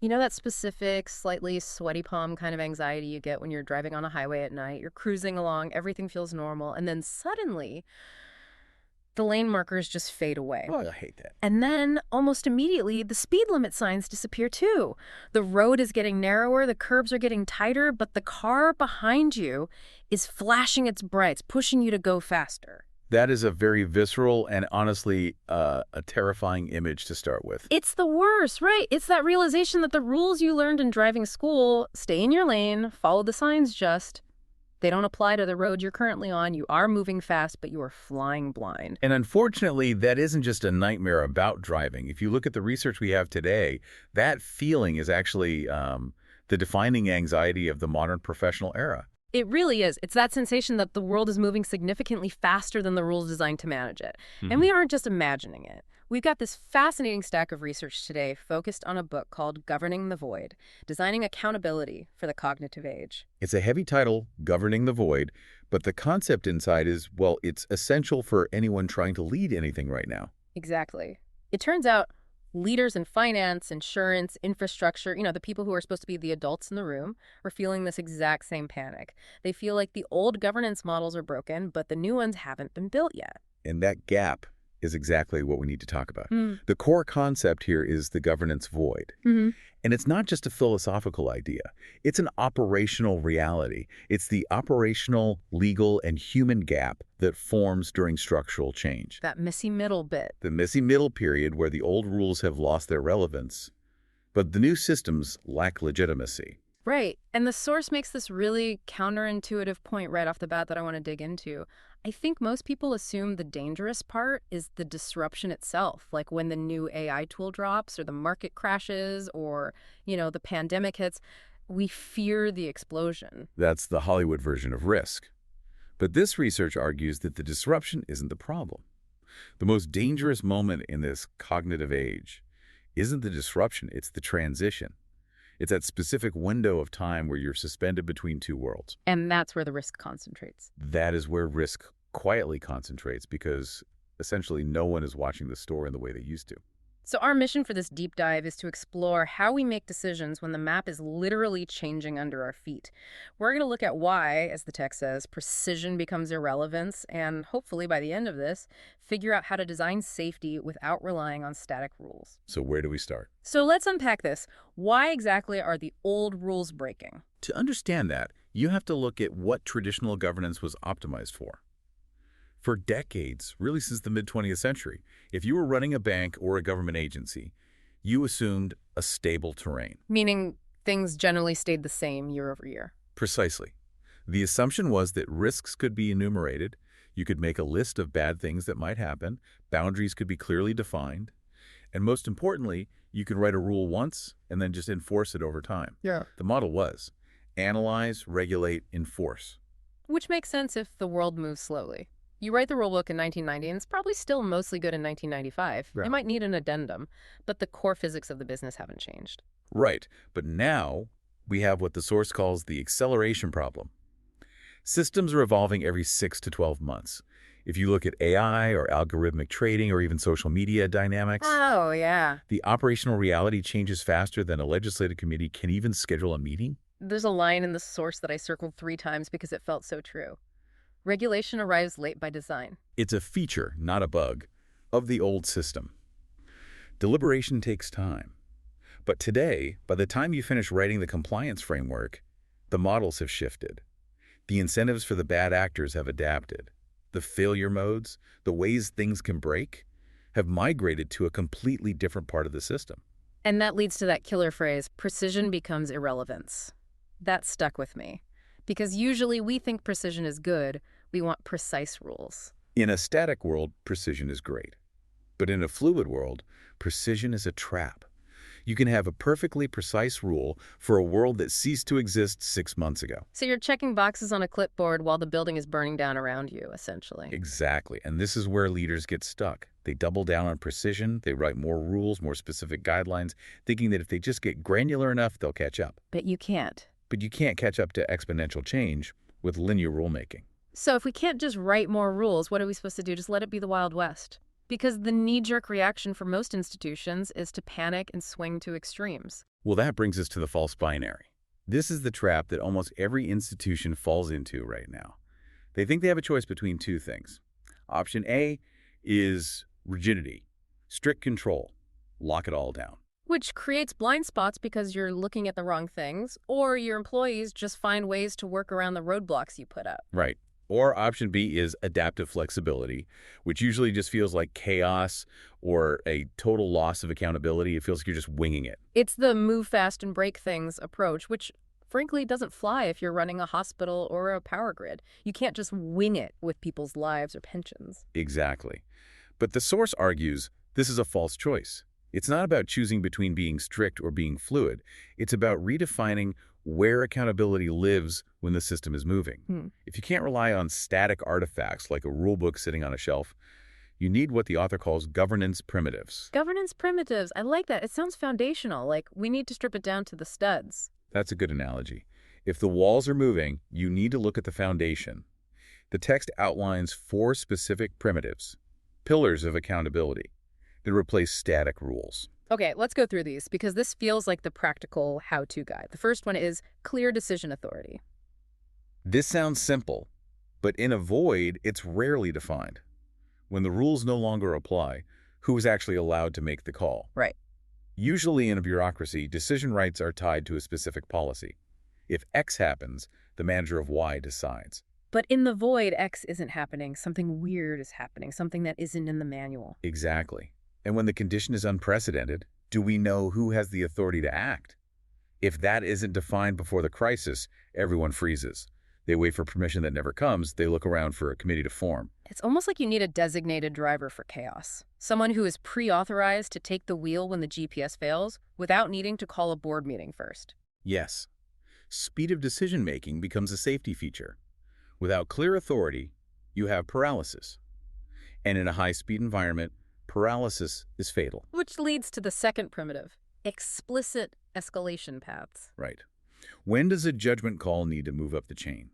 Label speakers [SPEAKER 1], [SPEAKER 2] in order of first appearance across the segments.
[SPEAKER 1] You know that specific, slightly sweaty palm kind of anxiety you get when you're driving on a highway at night? You're cruising along, everything feels normal, and then suddenly the lane markers just fade away.
[SPEAKER 2] Oh, I hate that.
[SPEAKER 1] And then, almost immediately, the speed limit signs disappear too. The road is getting narrower, the curbs are getting tighter, but the car behind you is flashing its brights, pushing you to go faster.
[SPEAKER 2] That is a very visceral and honestly a terrifying image to start with.
[SPEAKER 1] It's the worst, right? It's that realization that the rules you learned in driving school, stay in your lane, follow the signs just, they don't apply to the road you're currently on. You are moving fast, but you are flying blind.
[SPEAKER 2] And unfortunately, that isn't just a nightmare about driving. If you look at the research we have today, that feeling is actually the defining anxiety of the modern professional era.
[SPEAKER 1] It really is. It's that sensation that the world is moving significantly faster than the rules designed to manage it. And we aren't just imagining it. We've got this fascinating stack of research today focused on a book called Governing the Void, Designing Accountability for the Cognitive Age.
[SPEAKER 2] It's a heavy title, Governing the Void, but the concept inside is, well, it's essential for anyone trying to lead anything right now.
[SPEAKER 1] Exactly. It turns out leaders in finance, insurance, infrastructure, the people who are supposed to be the adults in the room, are feeling this exact same panic. They feel like the old governance models are broken, but the new ones haven't been built yet.
[SPEAKER 2] And that gap is exactly what we need to talk about. The core concept here is the governance void. And it's not just a philosophical idea. It's an operational reality. It's the operational, legal, and human gap that forms during structural change.
[SPEAKER 1] That messy middle bit.
[SPEAKER 2] The messy middle period where the old rules have lost their relevance, but the new systems lack legitimacy.
[SPEAKER 1] Right. And the source makes this really counterintuitive point right off the bat that I want to dig into. I think most people assume the dangerous part is the disruption itself, like when the new AI tool drops or the market crashes or, the pandemic hits. We fear the explosion.
[SPEAKER 2] That's the Hollywood version of risk. But this research argues that the disruption isn't the problem. The most dangerous moment in this cognitive age isn't the disruption, it's the transition. It's that specific window of time where you're suspended between two worlds.
[SPEAKER 1] And that's where the risk concentrates.
[SPEAKER 2] That is where risk quietly concentrates because essentially no one is watching the store in the way they used to.
[SPEAKER 1] So our mission for this deep dive is to explore how we make decisions when the map is literally changing under our feet. We're going to look at why, as the text says, precision becomes irrelevance, and hopefully by the end of this, figure out how to design safety without relying on static rules.
[SPEAKER 2] So where do we start?
[SPEAKER 1] So let's unpack this. Why exactly are the old rules breaking?
[SPEAKER 2] To understand that, you have to look at what traditional governance was optimized for. For decades, really since the mid-20th century, if you were running a bank or a government agency, you assumed a stable terrain.
[SPEAKER 1] Meaning things generally stayed the same year over year.
[SPEAKER 2] Precisely. The assumption was that risks could be enumerated, you could make a list of bad things that might happen, boundaries could be clearly defined, and most importantly, you could write a rule once and then just enforce it over time.
[SPEAKER 1] Yeah.
[SPEAKER 2] The model was analyze, regulate, enforce.
[SPEAKER 1] Which makes sense if the world moves slowly. You write the rulebook in 1990, and it's probably still mostly good in 1995.
[SPEAKER 2] Right.
[SPEAKER 1] It might need an addendum, but the core physics of the business haven't changed.
[SPEAKER 2] Right, but now we have what the source calls the acceleration problem. Systems are evolving every 6 to 12 months. If you look at AI or algorithmic trading or even social media dynamics,
[SPEAKER 1] Oh, yeah.
[SPEAKER 2] the operational reality changes faster than a legislative committee can even schedule a meeting.
[SPEAKER 1] There's a line in the source that I circled 3 times because it felt so true. Regulation arrives late by design.
[SPEAKER 2] It's a feature, not a bug, of the old system. Deliberation takes time. But today, by the time you finish writing the compliance framework, the models have shifted. The incentives for the bad actors have adapted. The failure modes, the ways things can break, have migrated to a completely different part of the system.
[SPEAKER 1] And that leads to that killer phrase, precision becomes irrelevance. That stuck with me. Because usually we think precision is good, we want precise rules.
[SPEAKER 2] In a static world, precision is great. But in a fluid world, precision is a trap. You can have a perfectly precise rule for a world that ceased to exist 6 months ago.
[SPEAKER 1] So you're checking boxes on a clipboard while the building is burning down around you, essentially.
[SPEAKER 2] Exactly. And this is where leaders get stuck. They double down on precision, they write more rules, more specific guidelines, thinking that if they just get granular enough, they'll catch up.
[SPEAKER 1] But you can't.
[SPEAKER 2] But you can't catch up to exponential change with linear rulemaking.
[SPEAKER 1] So if we can't just write more rules, what are we supposed to do? Just let it be the Wild West? Because the knee-jerk reaction for most institutions is to panic and swing to extremes.
[SPEAKER 2] Well, that brings us to the false binary. This is the trap that almost every institution falls into right now. They think they have a choice between two things. Option A is rigidity, strict control, lock it all down.
[SPEAKER 1] Which creates blind spots because you're looking at the wrong things, or your employees just find ways to work around the roadblocks you put up.
[SPEAKER 2] Right. Or option B is adaptive flexibility, which usually just feels like chaos or a total loss of accountability. It feels like you're just winging it.
[SPEAKER 1] It's the move fast and break things approach, which frankly doesn't fly if you're running a hospital or a power grid. You can't just wing it with people's lives or pensions.
[SPEAKER 2] Exactly. But the source argues this is a false choice. It's not about choosing between being strict or being fluid. It's about redefining where accountability lives when the system is moving. If you can't rely on static artifacts like a rule book sitting on a shelf, you need what the author calls governance primitives.
[SPEAKER 1] Governance primitives. I like that. It sounds foundational, like we need to strip it down to the studs.
[SPEAKER 2] That's a good analogy. If the walls are moving, you need to look at the foundation. The text outlines 4 specific primitives, pillars of accountability, that replace static rules.
[SPEAKER 1] Okay, let's go through these because this feels like the practical how-to guide. The first one is clear decision authority.
[SPEAKER 2] This sounds simple, but in a void, it's rarely defined. When the rules no longer apply, who is actually allowed to make the call?
[SPEAKER 1] Right.
[SPEAKER 2] Usually in a bureaucracy, decision rights are tied to a specific policy. If X happens, the manager of Y decides.
[SPEAKER 1] But in the void, X isn't happening. Something weird is happening, something that isn't in the manual.
[SPEAKER 2] Exactly. And when the condition is unprecedented, do we know who has the authority to act? If that isn't defined before the crisis, everyone freezes. They wait for permission that never comes. They look around for a committee to form.
[SPEAKER 1] It's almost like you need a designated driver for chaos. Someone who is pre-authorized to take the wheel when the GPS fails without needing to call a board meeting first.
[SPEAKER 2] Yes. Speed of decision-making becomes a safety feature. Without clear authority, you have paralysis. And in a high-speed environment, paralysis is fatal.
[SPEAKER 1] Which leads to the second primitive, explicit escalation paths.
[SPEAKER 2] Right. When does a judgment call need to move up the chain?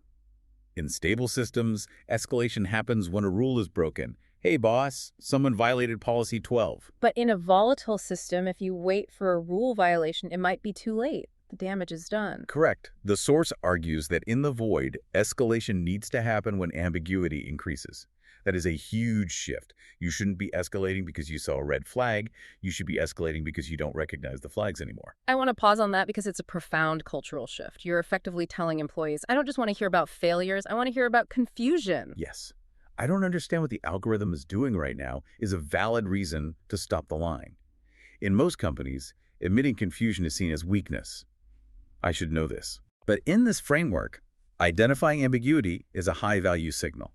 [SPEAKER 2] In stable systems, escalation happens when a rule is broken. Hey, boss, someone violated policy 12.
[SPEAKER 1] But in a volatile system, if you wait for a rule violation, it might be too late. The damage is done.
[SPEAKER 2] Correct. The source argues that in the void, escalation needs to happen when ambiguity increases. That is a huge shift. You shouldn't be escalating because you saw a red flag. You should be escalating because you don't recognize the flags anymore.
[SPEAKER 1] I want to pause on that because it's a profound cultural shift. You're effectively telling employees, I don't just want to hear about failures, I want to hear about confusion.
[SPEAKER 2] Yes. I don't understand what the algorithm is doing right now is a valid reason to stop the line. In most companies, admitting confusion is seen as weakness. I should know this. But in this framework, identifying ambiguity is a high-value signal.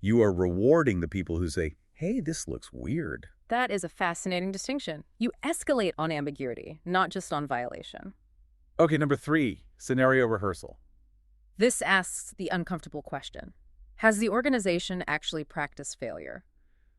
[SPEAKER 2] You are rewarding the people who say, hey, this looks weird.
[SPEAKER 1] That is a fascinating distinction. You escalate on ambiguity, not just on violation.
[SPEAKER 2] Okay, number 3, scenario rehearsal.
[SPEAKER 1] This asks the uncomfortable question. Has the organization actually practiced failure?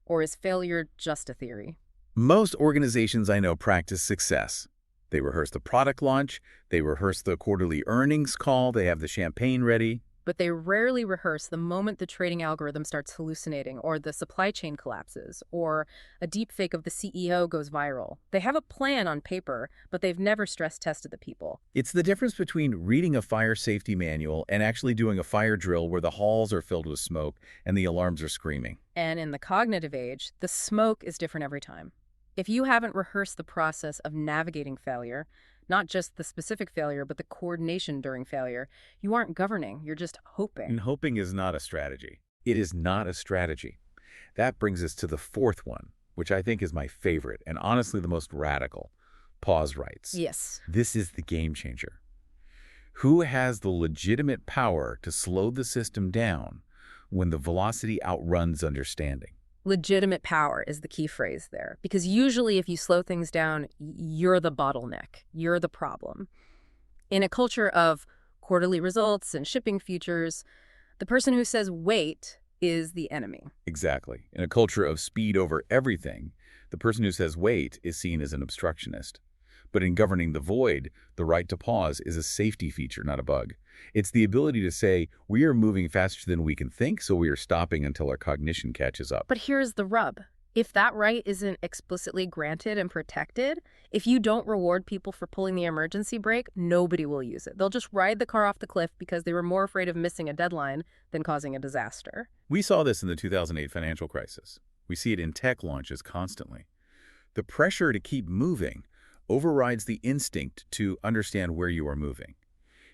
[SPEAKER 1] Or is failure just a theory?
[SPEAKER 2] Most organizations I know practice success. They rehearse the product launch, they rehearse the quarterly earnings call, they have the champagne ready.
[SPEAKER 1] But they rarely rehearse the moment the trading algorithm starts hallucinating, or the supply chain collapses, or a deepfake of the CEO goes viral. They have a plan on paper, but they've never stress-tested the people.
[SPEAKER 2] It's the difference between reading a fire safety manual and actually doing a fire drill where the halls are filled with smoke and the alarms are screaming.
[SPEAKER 1] And in the cognitive age, the smoke is different every time. If you haven't rehearsed the process of navigating failure, not just the specific failure, but the coordination during failure, you aren't governing, you're just hoping.
[SPEAKER 2] And hoping is not a strategy. It is not a strategy. That brings us to the 4th one, which I think is my favorite and honestly the most radical. Pause rights.
[SPEAKER 1] Yes.
[SPEAKER 2] This is the game changer. Who has the legitimate power to slow the system down when the velocity outruns understanding?
[SPEAKER 1] Legitimate power is the key phrase there, because usually if you slow things down, you're the bottleneck, you're the problem. In a culture of quarterly results and shipping futures, the person who says wait is the enemy.
[SPEAKER 2] Exactly. In a culture of speed over everything, the person who says wait is seen as an obstructionist. But in governing the void, the right to pause is a safety feature, not a bug. It's the ability to say, we are moving faster than we can think, so we are stopping until our cognition catches up.
[SPEAKER 1] But here's the rub. If that right isn't explicitly granted and protected, if you don't reward people for pulling the emergency brake, nobody will use it. They'll just ride the car off the cliff because they were more afraid of missing a deadline than causing a disaster.
[SPEAKER 2] We saw this in the 2008 financial crisis. We see it in tech launches constantly. The pressure to keep moving overrides the instinct to understand where you are moving.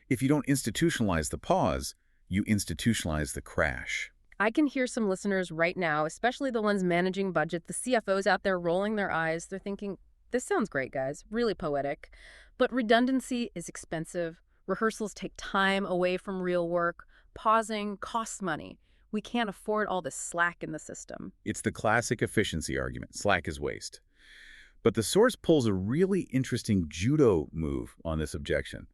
[SPEAKER 2] If you don't institutionalize the pause, you institutionalize the crash.
[SPEAKER 1] I can hear some listeners right now, especially the ones managing budget, the CFOs out there rolling their eyes. They're thinking, this sounds great, guys, really poetic. But redundancy is expensive. Rehearsals take time away from real work. Pausing costs money. We can't afford all this slack in the system.
[SPEAKER 2] It's the classic efficiency argument. Slack is waste. But the source pulls a really interesting judo move on this objection.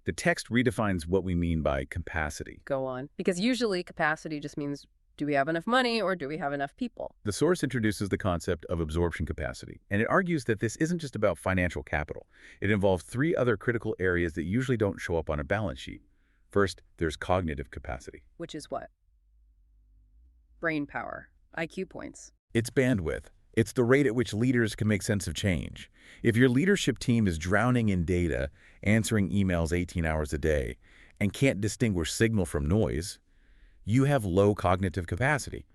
[SPEAKER 2] The text redefines what we mean by capacity.
[SPEAKER 1] Go on. Because usually capacity just means, do we have enough money or do we have enough people?
[SPEAKER 2] The source introduces the concept of absorption capacity, and it argues that this isn't just about financial capital. It involves three other critical areas that usually don't show up on a balance sheet. First, there's cognitive capacity.
[SPEAKER 1] Which is what? Brain power. IQ points.
[SPEAKER 2] It's bandwidth. It's the rate at which leaders can make sense of change. If your leadership team is drowning in data, answering emails 18 hours a day, and can't distinguish signal from noise, you have low cognitive capacity.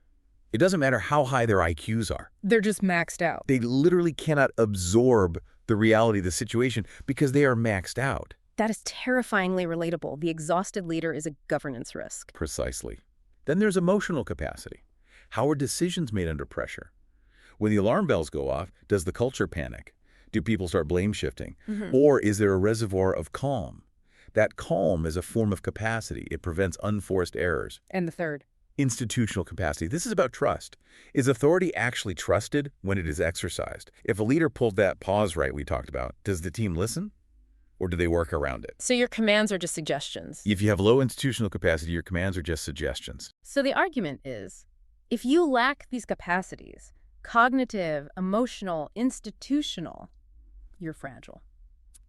[SPEAKER 2] It doesn't matter how high their IQs are.
[SPEAKER 1] They're just maxed out.
[SPEAKER 2] They literally cannot absorb the reality of the situation because they are maxed out.
[SPEAKER 1] That is terrifyingly relatable. The exhausted leader is a governance risk.
[SPEAKER 2] Precisely. Then there's emotional capacity. How are decisions made under pressure? When the alarm bells go off, does the culture panic? Do people start blame shifting? Or is there a reservoir of calm? That calm is a form of capacity. It prevents unforced errors.
[SPEAKER 1] And the third?
[SPEAKER 2] Institutional capacity. This is about trust. Is authority actually trusted when it is exercised? If a leader pulled that pause right we talked about, does the team listen? Or do they work around it?
[SPEAKER 1] So your commands are just suggestions.
[SPEAKER 2] If you have low institutional capacity, your commands are just suggestions.
[SPEAKER 1] So the argument is, if you lack these capacities, cognitive, emotional, institutional, you're fragile.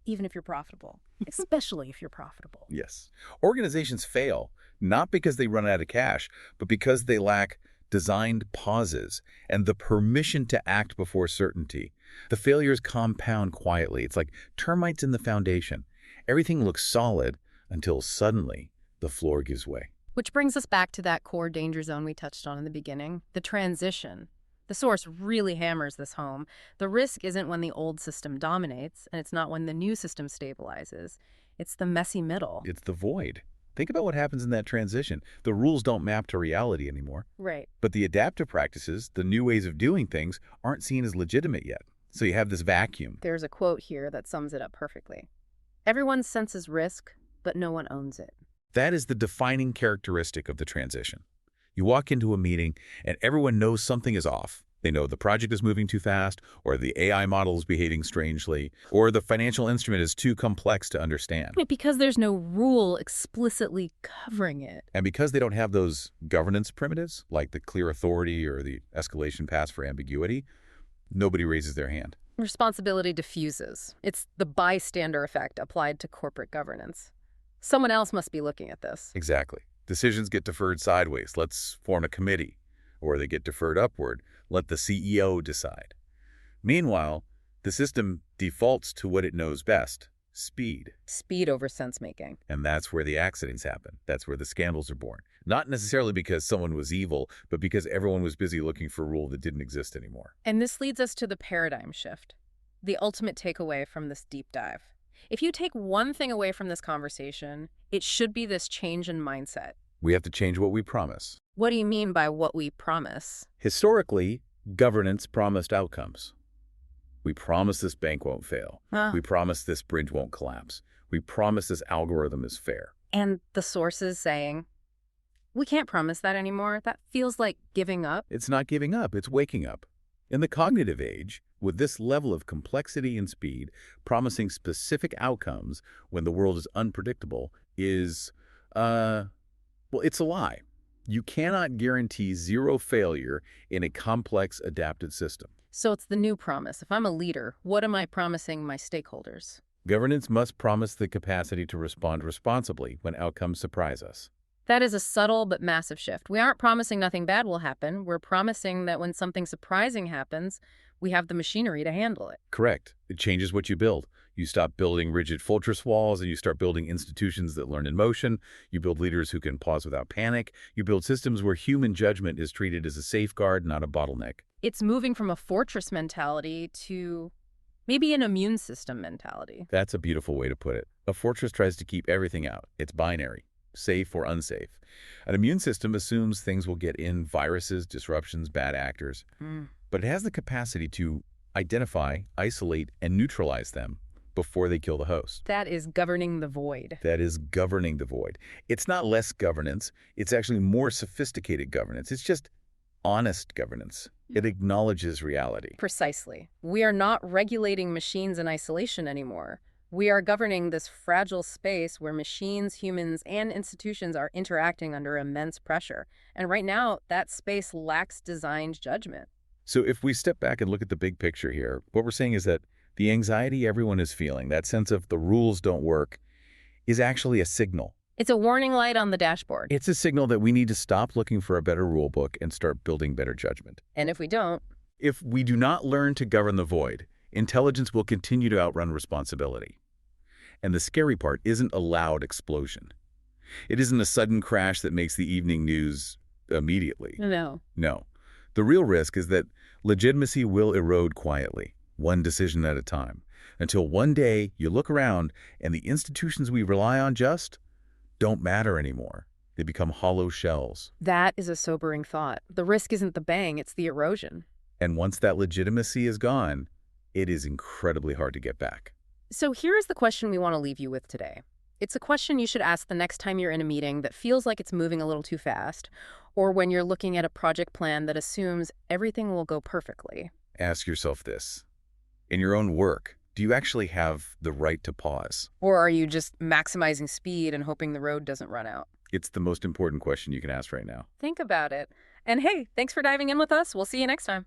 [SPEAKER 1] Even if you're profitable, especially if you're profitable.
[SPEAKER 2] Yes. Organizations fail, not because they run out of cash, but because they lack designed pauses and the permission to act before certainty. The failures compound quietly. It's like termites in the foundation. Everything looks solid until suddenly the floor gives way.
[SPEAKER 1] Which brings us back to that core danger zone we touched on in the beginning, the transition. The source really hammers this home. The risk isn't when the old system dominates, and it's not when the new system stabilizes. It's the messy middle.
[SPEAKER 2] It's the void. Think about what happens in that transition. The rules don't map to reality anymore.
[SPEAKER 1] Right.
[SPEAKER 2] But the adaptive practices, the new ways of doing things, aren't seen as legitimate yet. So you have this vacuum.
[SPEAKER 1] There's a quote here that sums it up perfectly. Everyone senses risk, but no one owns it.
[SPEAKER 2] That is the defining characteristic of the transition. You walk into a meeting and everyone knows something is off. They know the project is moving too fast, or the AI model is behaving strangely, or the financial instrument is too complex to understand.
[SPEAKER 1] Because there's no rule explicitly covering it.
[SPEAKER 2] And because they don't have those governance primitives, like the clear authority or the escalation pass for ambiguity, nobody raises their hand.
[SPEAKER 1] Responsibility diffuses. It's the bystander effect applied to corporate governance. Someone else must be looking at this.
[SPEAKER 2] Exactly. Decisions get deferred sideways. Let's form a committee. Or they get deferred upward. Let the CEO decide. Meanwhile, the system defaults to what it knows best, speed.
[SPEAKER 1] Speed over sense-making.
[SPEAKER 2] And that's where the accidents happen. That's where the scandals are born. Not necessarily because someone was evil, but because everyone was busy looking for a rule that didn't exist anymore.
[SPEAKER 1] And this leads us to the paradigm shift, the ultimate takeaway from this deep dive. If you take one thing away from this conversation, it should be this change in mindset.
[SPEAKER 2] We have to change what we promise.
[SPEAKER 1] What do you mean by what we promise?
[SPEAKER 2] Historically, governance promised outcomes. We promise this bank won't fail. We promise this bridge won't collapse. We promise this algorithm is fair.
[SPEAKER 1] And the source is saying, we can't promise that anymore. That feels like giving up.
[SPEAKER 2] It's not giving up, it's waking up. In the cognitive age, with this level of complexity and speed, promising specific outcomes when the world is unpredictable is, well, it's a lie. You cannot guarantee zero failure in a complex adapted system.
[SPEAKER 1] So it's the new promise. If I'm a leader, what am I promising my stakeholders?
[SPEAKER 2] Governance must promise the capacity to respond responsibly when outcomes surprise us.
[SPEAKER 1] That is a subtle but massive shift. We aren't promising nothing bad will happen. We're promising that when something surprising happens, we have the machinery to handle it.
[SPEAKER 2] Correct. It changes what you build. You stop building rigid fortress walls and you start building institutions that learn in motion. You build leaders who can pause without panic. You build systems where human judgment is treated as a safeguard, not a bottleneck.
[SPEAKER 1] It's moving from a fortress mentality to maybe an immune system mentality.
[SPEAKER 2] That's a beautiful way to put it. A fortress tries to keep everything out. It's binary, safe or unsafe. An immune system assumes things will get in: viruses, disruptions, bad actors. But it has the capacity to identify, isolate, and neutralize them before they kill the host.
[SPEAKER 1] That is governing the void.
[SPEAKER 2] That is governing the void. It's not less governance. It's actually more sophisticated governance. It's just honest governance. It acknowledges reality.
[SPEAKER 1] Precisely. We are not regulating machines in isolation anymore. We are governing this fragile space where machines, humans, and institutions are interacting under immense pressure. And right now, that space lacks designed judgment.
[SPEAKER 2] So if we step back and look at the big picture here, what we're saying is that the anxiety everyone is feeling, that sense of the rules don't work, is actually a signal.
[SPEAKER 1] It's a warning light on the dashboard.
[SPEAKER 2] It's a signal that we need to stop looking for a better rule book and start building better judgment.
[SPEAKER 1] And if we don't,
[SPEAKER 2] If we do not learn to govern the void, intelligence will continue to outrun responsibility. And the scary part isn't a loud explosion. It isn't a sudden crash that makes the evening news immediately.
[SPEAKER 1] no.
[SPEAKER 2] No. The real risk is that legitimacy will erode quietly, one decision at a time, until one day you look around and the institutions we rely on just don't matter anymore. They become hollow shells.
[SPEAKER 1] That is a sobering thought. The risk isn't the bang, it's the erosion.
[SPEAKER 2] And once that legitimacy is gone, it is incredibly hard to get back.
[SPEAKER 1] So here is the question we want to leave you with today. It's a question you should ask the next time you're in a meeting that feels like it's moving a little too fast, or when you're looking at a project plan that assumes everything will go perfectly.
[SPEAKER 2] Ask yourself this. In your own work, do you actually have the right to pause?
[SPEAKER 1] Or are you just maximizing speed and hoping the road doesn't run out?
[SPEAKER 2] It's the most important question you can ask right now.
[SPEAKER 1] Think about it. And hey, thanks for diving in with us. We'll see you next time.